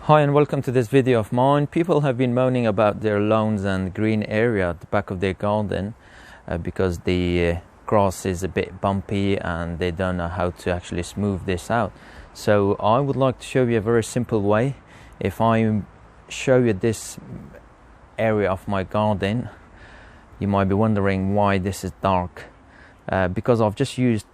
Hi and welcome to this video of mine. People have been moaning about their lawns and green area at the back of their garden because the grass is a bit bumpy and they don't know how to actually smooth this out. So I would like to show you a very simple way. If I show you this area of my garden, you might be wondering why this is dark. Because I've just used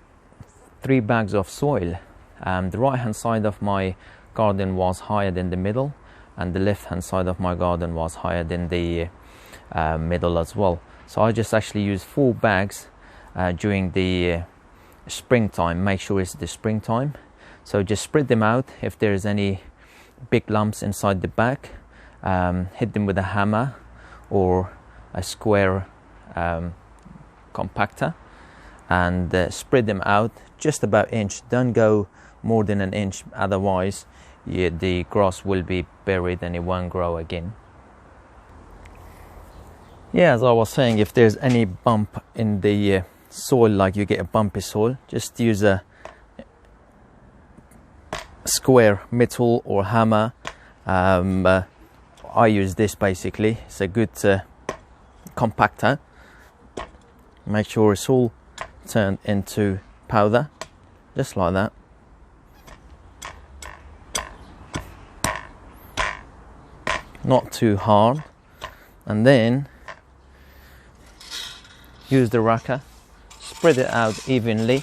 3 bags of soil. The right hand side of my garden was higher than the middle, and the left hand side of my garden was higher than the middle as well. So I just actually used 4 bags during the springtime. Make sure it's the springtime. So just spread them out. If there's any big lumps inside the bag, hit them with a hammer or a square compactor and spread them out just about inch. Don't go more than an inch, otherwise the grass will be buried and it won't grow again. Yeah, as I was saying, if there's any bump in the soil, like you get a bumpy soil, just use a square metal or hammer. I use this basically. It's a good compactor. Make sure it's all turned into powder, just like that. Not too hard, and then use the Rake, spread it out evenly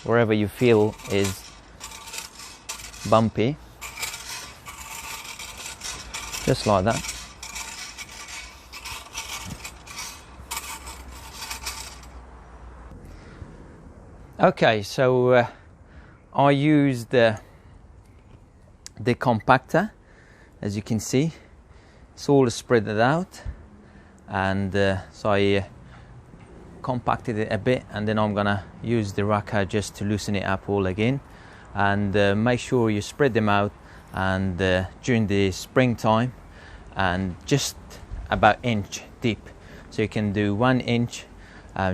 wherever you feel is bumpy, just like that. Okay, so I used the compactor. As you can see, it's all spread it out, and so I compacted it a bit, and then I'm gonna use the Rake just to loosen it up all again. And make sure you spread them out, and during the springtime, and just about inch deep. So you can do 1 inch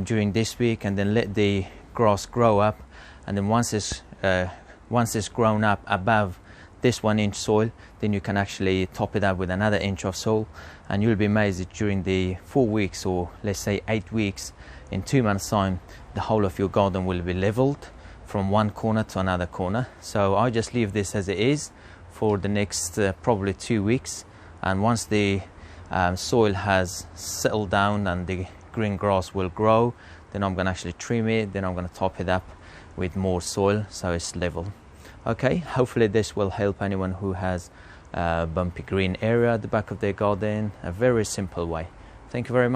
during this week, and then let the grass grow up, and then once it's grown up above this 1 inch soil, then you can actually top it up with another inch of soil, and you'll be amazed that during the 4 weeks, or let's say 8 weeks, in 2 months time, the whole of your garden will be leveled from one corner to another corner. So I just leave this as it is for the next probably 2 weeks, and once the soil has settled down and the green grass will grow, then I'm going to actually trim it, then I'm going to top it up with more soil so it's level. Okay, hopefully this will help anyone who has a bumpy green area at the back of their garden. A very simple way. Thank you very much.